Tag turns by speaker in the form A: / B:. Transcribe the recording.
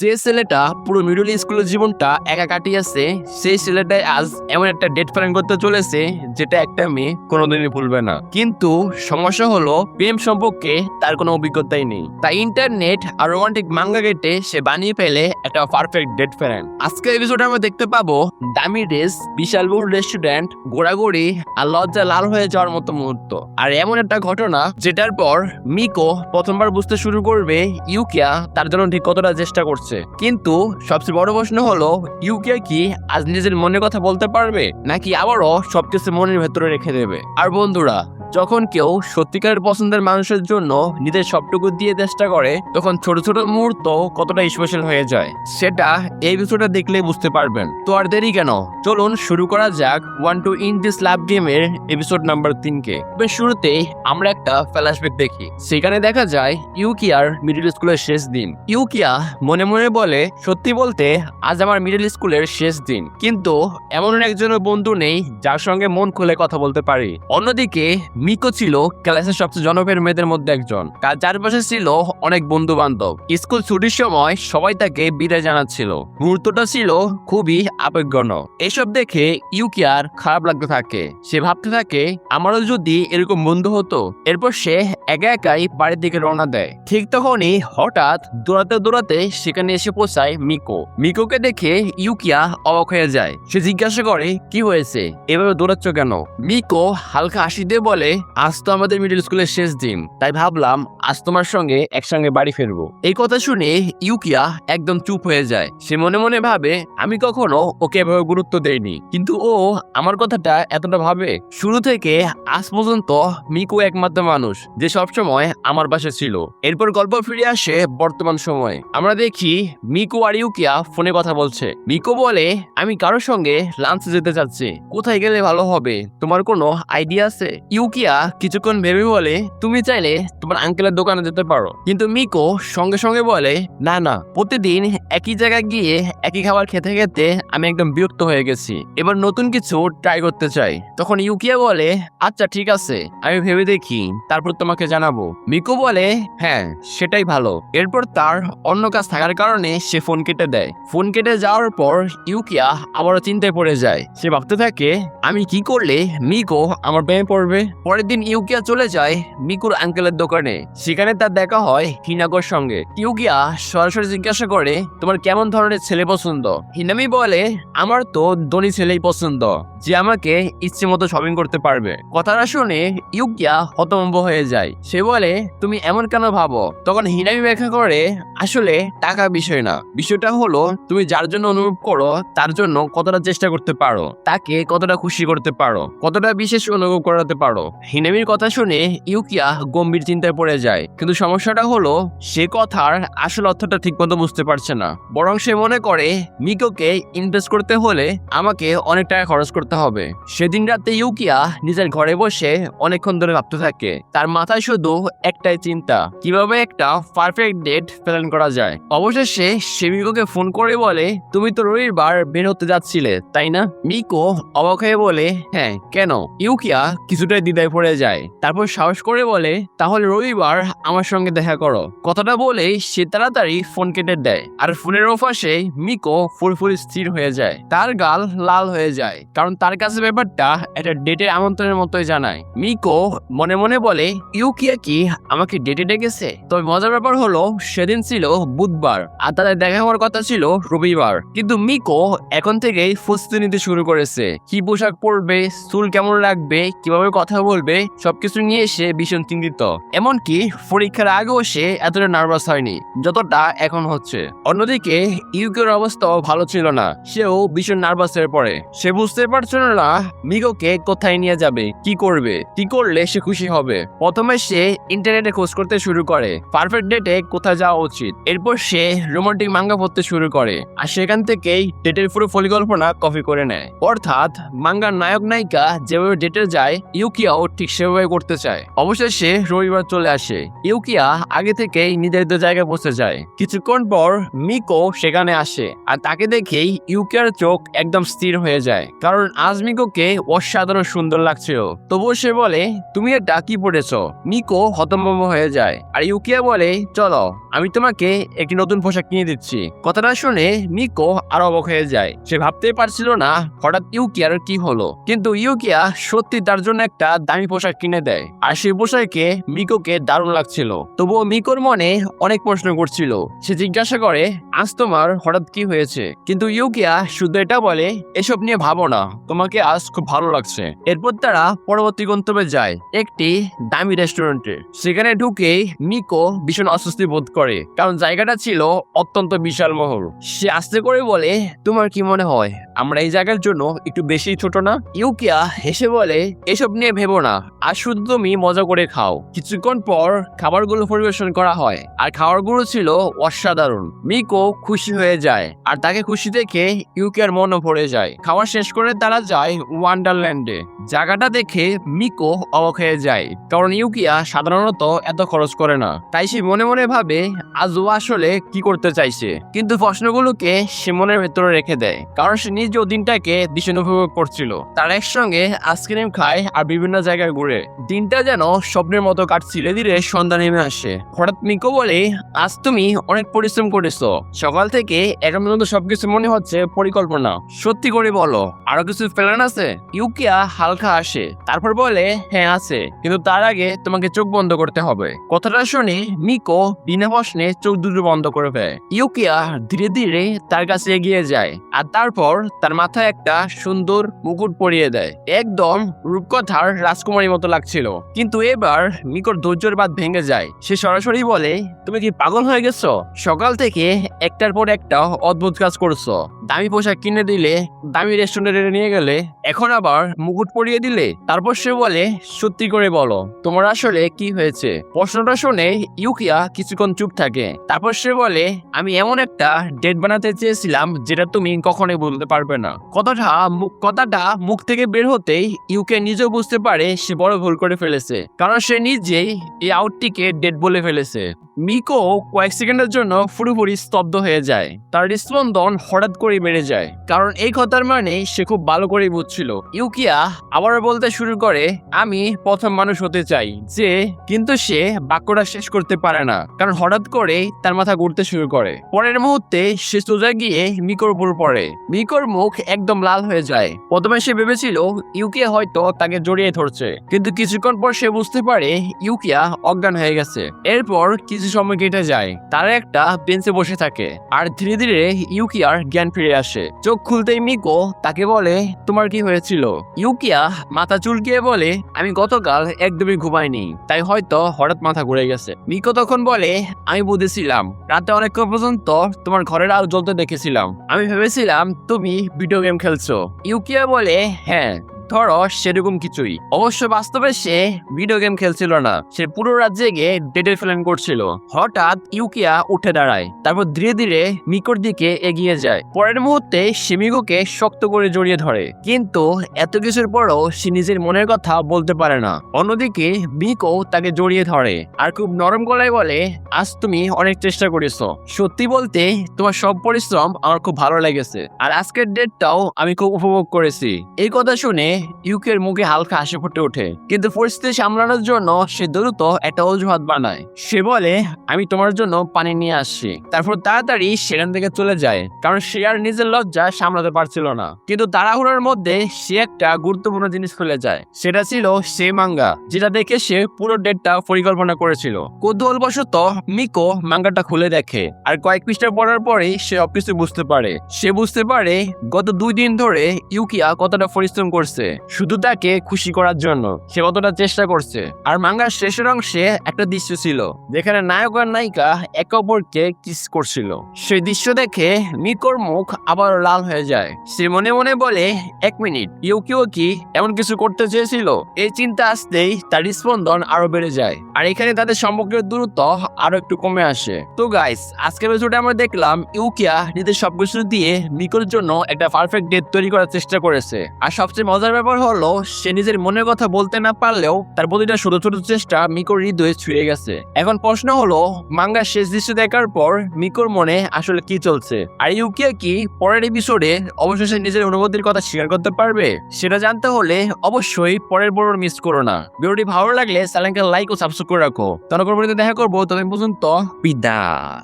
A: যে ছেলেটা পুরো মিডল স্কুলের জীবনটা একা কাটিয়েছে সেই ছেলেটাই আজ এমন একটা ডেট প্ল্যান করতে চলেছে যেটা একটা মেয়ে কোনোদিনই ভুলবে না। কিন্তু সমস্যা হলো প্রেম সম্পর্কে তার কোনো অভিজ্ঞতাই নেই, তাই ইন্টারনেট আর রোমান্টিক মাঙ্গা কেটে সে বানিয়ে ফেলে একটা পারফেক্ট ডেট প্ল্যান। আজকের এপিসোডে আমরা দেখতে পাবো দামি ড্রেস, বিশাল বড় রেস্টুরেন্ট, ঘোরাঘুরি আর লজ্জা লাল হয়ে যাওয়ার মতো মুহূর্ত। আর এমন একটা ঘটনা যেটার পর মিকো প্রথমবার বুঝতে শুরু করবে ইউকিয়া তার জন্য ঠিক কতটা চেষ্টা করছে। কিন্তু সবচেয়ে বড় প্রশ্ন হলো ইউকিয়া কি আজ নিজের মনের কথা বলতে পারবে, নাকি আবারও সবকিছু মনের ভেতরে রেখে দেবে। আর বন্ধুরা, যখন কেউ সত্যিকারের পছন্দের মানুষের জন্য নিজের সবটুকু দিয়ে চেষ্টা করে তখন ছোট ছোট মুহূর্ত কতটা স্পেশাল হয়ে যায় সেটা এই এপিসোডে দেখলে বুঝতে পারবেন। তো আর দেরি কেন, চলুন শুরু করা যাক one two in this love গেমের এপিসোড নাম্বার 3 কে। শুরুতেই আমরা একটা ফ্ল্যাশব্যাক দেখি। সেখানে দেখা যায় ইউকিয়ার মিডল স্কুলের শেষ দিন। ইউকিয়া মনে মনে বলে, সত্যি বলতে আজ আমার মিডল স্কুলের শেষ দিন, কিন্তু এমন একজনের বন্ধু নেই যার সঙ্গে মন খুলে কথা বলতে পারি। অন্যদিকে মিকো ছিল ক্লাসের সবচেয়ে জনপ্রিয় মেয়েদের মধ্যে একজন, তার চারপাশে ছিল অনেক বন্ধু বান্ধব। স্কুল ছুটির সময় সবাই তাকে বিদায় জানাচ্ছিল। মুহূর্তটা ছিল খুবই আবেগঘন। এসব দেখে ইউকিয়ার খারাপ লাগতে থাকে। সে ভাবতে থাকে আমারও যদি এরকম বন্ধু হতো। এরপর সে একা একাই বাড়ির দিকে রওনা দেয়। ঠিক তখনই হঠাৎ দৌড়াতে দৌড়াতে সেখানে এসে পৌঁছায় মিকো। মিকোকে দেখে ইউকিয়া অবাক হয়ে যায়। সে জিজ্ঞাসা করে, কি হয়েছে, এভাবে দৌড়াচ্ছ কেন? মিকো হালকা হাসি দিয়ে বলে, আজ তো আমাদের মিডল স্কুলের শেষ দিন, তাই ভাবলাম আজ তোমার সঙ্গে একসঙ্গে বাড়ি ফিরবো। এই কথা শুনে ইউকিয়া একদম চুপ হয়ে যায়। সে মনে মনে ভাবে, আমি কখনো ওকে এভাবে গুরুত্ব দেইনি, কিন্তু ও আমার কথাটা এতটা ভাবে। শুরু থেকে আজ পর্যন্ত মিকো একমাত্র মানুষ যে সবসময় আমার পাশে ছিল। এরপর গল্প ফিরে আসে বর্তমান সময়ে। আমরা দেখি মিকো আর ইউকিয়া ফোনে কথা বলছে। মিকো বলে, আমি কারোর সঙ্গে লাঞ্চে যেতে চাচ্ছি, কোথায় গেলে ভালো হবে, তোমার কোনো আইডিয়া আছে? ইউকিয়া কিছুক্ষণ ভেবে বলে, তুমি চাইলে তোমার আঙ্কেলের দোকানে যেতে পারো। কিন্তু মিকো সঙ্গে সঙ্গে বলে, না না, প্রতিদিন একই জায়গায় গিয়ে একই খাবার খেতে খেতে আমি একদম বিরক্ত হয়ে গেছি, এবার নতুন কিছু ট্রাই করতে চাই। তখন ইউকিয়া বলে, আচ্ছা ঠিক আছে, আমি ভেবে দেখি, তারপর তোমাকে জানাবো। মিকো বলে, হ্যাঁ সেটাই ভালো। এরপর তার অন্য কাজ থাকার কারণে সে ফোন কেটে দেয়। ফোন কেটে যাওয়ার পর ইউকিয়া আবারও চিন্তায় পড়ে যায়। সে ভাবতে থাকে, আমি কি করলে মিকো আমার প্রেমে পড়বে। পরের দিন ইউকিয়া চলে যায় মিকুর আঙ্কেলের দোকানে। সেখানে তার দেখা হয় হিনাকোর সঙ্গে। ইউকিয়া সরাসরি জিজ্ঞাসা করে, তোমার কেমন ধরনের ছেলে পছন্দ? হিনামি বলে, আমার তো ধনী ছেলেই পছন্দ, যে আমাকে ইচ্ছে মতো শপিং করতে পারবে। কথাটা শুনে ইউকিয়া হতভম্ব হয়ে যায়। সে বলে, তুমি এমন কেন ভাবো? তখন হিনামি ব্যাখ্যা করে, আসলে টাকা বিষয় না, বিষয়টা হলো তুমি যার জন্য অনুভব করো তার জন্য কতটা চেষ্টা করতে পারো, তাকে কতটা খুশি করতে পারো, কতটা বিশেষ অনুভব করাতে পারো। হিনামির কথা শুনে ইউকিয়া গম্ভীর চিন্তায় পড়ে যায়। কিন্তু সমস্যাটা হলো সে কথার আসল অর্থটা ঠিকমতো বুঝতে পারছে না। বরং সে মনে করে মিকোকে ইমপ্রেস করতে হলে আমাকে অনেক টাকা খরচ করতে হবে। সেদিন রাতে ইউকিয়া নিজের ঘরে বসে অনেকক্ষণ ধরে ভাবতে থাকে। তার মাথায় শুধু একটাই চিন্তা, কিভাবে একটা পারফেক্ট ডেট প্ল্যান করা যায়। অবশেষে সে মিকোকে ফোন করে বলে, তুমি তো রবিবার বের হতে যাচ্ছিলে তাই না? মিকো অবাক হয়ে বলে, হ্যাঁ কেন? ইউকিয়া কিছুটাই দ্বিধায় পড়ে যায়। তারপর সাহস করে বলে, তাহলে রবিবার আমার সঙ্গে দেখা করো। কথাটা বলে সে তাড়াতাড়ি ফোন কেটে দেয়। আর ফোনের ওপাশে মিকো ফুরফুরি স্থির হয়ে যায়। তার গাল লাল হয়ে যায়, কারণ তার কাছে ব্যাপারটা একটা ডেটের আমন্ত্রণের মতোই জানায়। মিকো মনে মনে বলে, ইউকিয়া কি আমাকে ডেটে ডেকেছে? তবে মজার ব্যাপার হলো সেদিন ছিল বুধবার আর তাদের দেখা হওয়ার কথা ছিল রবিবার। কিন্তু মিকো এখন থেকেই প্রস্তুতি নিতে শুরু করেছে। কি পোশাক পরবে, চুল কেমন রাখবে, কিভাবে কথা বলবে, সবকিছু নিয়ে সে ভীষণ চিন্তিত। এমনকি পরীক্ষার আগেও সে এতটা নার্ভাস হয়নি যতটা এখন হচ্ছে। অন্যদিকে ইউকির অবস্থাও ভালো ছিল না। সেও ভীষণ নার্ভাস হয়ে পড়ে। সে বুঝতে পারছিল না মিকোকে কোথায় নিয়ে যাবে, কি করবে, কি করলে সে খুশি হবে। প্রথমে সে ইন্টারনেটে খোঁজ করতে শুরু করে পারফেক্ট ডেটে কোথায় যাওয়া উচিত। এরপর সে রোমান্টিক মাঙ্গা পড়তে শুরু করে আর সেখান থেকেই ডেটের পুরো পরিকল্পনা কপি করে নেয়। অর্থাৎ মাঙ্গার নায়ক নায়িকা যেভাবে ডেটে যায় ইউকিয়াও ঠিক সেভাবে করতে চায়। অবশেষে রবিবার চলে আসে। ইউকিয়া আগে থেকেই নির্ধারিত জায়গায় পৌঁছে যায়। কিছুক্ষণ পর মিকো সেখানে আসে আর তাকে দেখেই ইউকিয়ার চোখ একদম স্থির হয়ে যায়, কারণ আজ মিকোকে অসাধারণ সুন্দর লাগছিল। তবুও সে বলে, তুমি এটা কি পড়েছো? মিকো হতভম্ব হয়ে যায় আর ইউকিয়া বলে, চলো আমি তোমাকে একটি নতুন পোশাক কিনে দিচ্ছি। কথাটা শুনে মিকো আরো অবাক হয়ে যায়। সে ভাবতেই পারছিল না হঠাৎ ইউকিয়ার কি হলো, কিন্তু ইউকিয়া সত্যি তার জন্য একটা দামি পোশাক কিনে দেয় আর সেই পোশাকে মিকোকে দারুণ লাগছিল। তবুও মিকোর মনে অনেক প্রশ্ন করছিল। সে জিজ্ঞাসা করে, আজ তোমার হঠাৎ কি হয়েছে? কিন্তু ইউকিয়া শুধু এটা বলে, এসব নিয়ে ভাবো না, তোমাকে আজ খুব ভালো লাগছে। এরপর তারা পরবর্তী গন্তব্যে যায়, একটি দামি রেস্টুরেন্টে। সেখানে ঢুকে মিকো ভীষণ অস্বস্তি বোধ করে, কারণ জায়গাটা ছিল অত্যন্ত বিশাল মহল। সে আস্তে করে বলে, তোমার কি মনে হয় আমরা এই জায়গার জন্য একটু বেশি ছোট না? ইউকিয়া হেসে বলে, এসব নিয়ে ভেবো না, আর শুধু তুমি মজা করে খাও। কিছুক্ষণ পর খাবারগুলো পরিবেশন করা হয় আর খাবারগুলো ছিল অসাধারণ। মিকো খুশি হয়ে যায় আর তাকে খুশি দেখে ইউকিয়ার মনও ভরে যায়। খাবার শেষ করে তারা যায় ওয়ান্ডারল্যান্ডে। জায়গাটা দেখে মিকো অবাক হয়ে যায়, কারণ ইউকিয়া সাধারণত এত খরচ করে না। তাই সে মনে মনে ভাবে আজ ও আসলে কি করতে চাইছে, কিন্তু প্রশ্নগুলোকে সে মনের ভেতরে রেখে দেয়, কারণ সে নিজেও দিনটাকে ভীষণ উপভোগ করছিল। তারা একসঙ্গে আইসক্রিম খায় আর বিভিন্ন জায়গায় ঘুরে। দিনটা যেন স্বপ্নের মতো কাটছিল। ধীরে সন্ধ্যা নেমে আসে। হঠাৎ মিকো বলে, আজ তুমি অনেক পরিশ্রম করেছো। সকাল থেকে এখন পর্যন্ত সবকিছু মনে হচ্ছে পরিকল্পনা। সত্যি করে বলো, আরো কিছু প্ল্যান আছে? ইউকিয়া হালকা আসে, তারপর বলে, হ্যাঁ আছে, কিন্তু তার আগে তোমাকে চোখ বন্ধ করতে হবে। কথাটা শুনে মিকো বিনা প্রশ্নে চোখ দুটো বন্ধ করে ফেলে। ইউকিয়া ধীরে ধীরে তার কাছে এগিয়ে যায় আর তারপর তার মাথায় একটা সুন্দর মুকুট পরিয়ে দেয়। একদম রূপকথার রাজকুমারীর মতো লাগছিল। কিন্তু এবার মিকোর ধৈর্যের বাঁধ ভেঙে যায়। সে সরাসরি বলে, তুমি কি পাগল হয়ে গেছো? সকাল থেকে একটার পর একটা অদ্ভুত কাজ করছো। দামি পোশাক কিনে দিলে, দামি রেস্টুরেন্টে নিয়ে গেলে, এখন আবার মুকুট পরিয়ে দিলে। তারপর সে বলে, সত্যি করে বলো, তোমার আসলে কি হয়েছে? প্রশ্নটা শুনে ইউকিয়া কিছুক্ষণ চুপ থাকে। তারপর সে বলে, আমি এমন একটা ডেট বানাতে চেয়েছিলাম যেটা তুমি কখনোই বলতে পারবে না। কথাটা মুখ থেকে বের হতেই ইউকিয়া নিজেও বুঝতে পারে সে বড় ভুল করে ফেলেছে, কারণ সে নিজেই এই আউটটিকে ডেট বলে ফেলেছে। মিকো কয়েক সেকেন্ডের জন্য পুরোপুরি স্তব্ধ হয়ে যায়। তার হৃদস্পন্দন হঠাৎ করে বেড়ে যায়, কারণ এই কথার মানে সে খুব ভালো করেই বুঝছিল। ইউকিয়া আবার বলতে শুরু করে, আমি প্রথম মানুষ হতে চাই যে, কিন্তু সে বাক্যটা শেষ করতে পারে না, কারণ হঠাৎ করে তার মাথা ঘুরতে শুরু করে। পরের মুহূর্তে সে সোজা গিয়ে মিকোর উপর পড়ে। মিকোর মুখ একদম লাল হয়ে যায়। প্রথমে সে ভেবেছিল ইউকিয়া হয়তো তাকে জড়িয়ে ধরছে, কিন্তু কিছুক্ষণ পর সে বুঝতে পারে ইউকিয়া অজ্ঞান হয়ে গেছে। এরপর কিছু সময় কেটে যায়। তারা একটা বেঞ্চে বসে থাকে আর ধীরে ধীরে ইউকিয়ার জ্ঞান ফিরে আসে। চোখ খুলতেই মিকো তাকে বলে, তোমার কি হয়েছিল? ইউকিয়া মাথা চুলকিয়ে বলে, আমি গতকাল একদমই ঘুমাইনি, তাই হয়তো হঠাৎ মাথা ঘুরে গেছে। মিকো তখন বলে, আমি বুঝেছিলাম, রাতে অনেকক্ষণ পর্যন্ত তোমার ঘরের আলো জ্বলতে দেখেছিলাম। আমি ভেবেছিলাম তুমি ভিডিও গেম খেলছো। ইউকিয়া বলে, হ্যাঁ ধরো সেরকম কিছুই। অবশ্য বাস্তবে সে ভিডিও গেম খেলছিল না, সে পুরো রাত জেগে ডেটের প্ল্যান করছিল। হঠাৎ ইউকিয়া উঠে দাঁড়ায়, তারপর ধীরে ধীরে মিকোর দিকে এগিয়ে যায়। পরের মুহূর্তে সে মিকোকে শক্ত করে জড়িয়ে ধরে, কিন্তু এত কিছুর পরও সে নিজের মনের কথা বলতে পারে না। অন্যদিকে মিকো তাকে জড়িয়ে ধরে আর খুব নরম গলায় বলে, আজ তুমি অনেক চেষ্টা করেছো। সত্যি বলতে তোমার সব পরিশ্রম আমার খুব ভালো লেগেছে, আর আজকের ডেটটাও আমি খুব উপভোগ করেছি। এই কথা শুনে ইউকির মুখে হালকা হাসি ফুটে ওঠে, কিন্তু পরিস্থিতি সামলানোর জন্য সে দ্রুত একটা অজুহাত বানায়। সে বলে, আমি তোমার জন্য পানি নিয়ে আসছি। তারপর তাড়াতাড়ি সেখান থেকে চলে যায়, কারণ সে আর নিজের লজ্জা সামলাতে পারছিল না। কিন্তু তাড়াহুড়োর মধ্যে সে একটা গুরুত্বপূর্ণ জিনিস খুলে যায়। সেটা ছিল সেই মাঙ্গা, যেটা দেখে সে পুরো ডেটটা পরিকল্পনা করেছিল। কৌতূহলবশত মিকো মাঙ্গাটা খুলে দেখে আর কয়েক পৃষ্ঠা পড়ার পরেই সে সবকিছু বুঝতে পারে। সে বুঝতে পারে গত 2 দিন ধরে ইউকিয়া কতটা পরিশ্রম করছে শুধু তাকে খুশি করার জন্য। সে কতটা চেষ্টা করছে। আর মাঙ্গার শেষের অংশে একটা দৃশ্য ছিল যেখানে নায়ক আর নায়িকা একে অপরকে কিস করছিল। সেই দৃশ্য দেখে মিকোর মুখ আবার লাল হয়ে যায়। সে মনে মনে বলে, 1 মিনিট, ইউকিও কি এমন কিছু করতে চেয়েছিল? এই চিন্তা আসতেই তার স্পন্দন আরো বেড়ে যায়, আর এখানে তাদের সম্পর্কের দূরত্ব আরো একটু কমে আসে। তো গাইস, আজকের এপিসোডে আমরা দেখলাম ইউকিয়া নিজের সবকিছু দিয়ে মিকোর জন্য একটা পারফেক্ট ডেট তৈরি করার চেষ্টা করেছে। আর সবচেয়ে মজার মজার ব্যাপার হলো সে নিজের মনের কথা বলতে না পারলেও তার প্রতিটা ছোট ছোট চেষ্টা মিকোর হৃদয়ে ছুঁয়ে গেছে। এখন প্রশ্ন হলো, মাঙ্গার শেষ দৃশ্য দেখার পর মিকোর মনে আসলে কি চলছে, আর ইউকিয়া কি পরের এপিসোডে অবশেষে নিজের অনুভূতির কথা স্বীকার করতে পারবে? সেটা জানতে হলে অবশ্যই পরের বড় মিস করো না। ভিডিওটি ভালো লাগলে চ্যানেলকে লাইক ও সাবস্ক্রাইব করে রাখো। তখন পরবর্তীতে দেখা করবো, ততদিন পর্যন্ত বিদায়।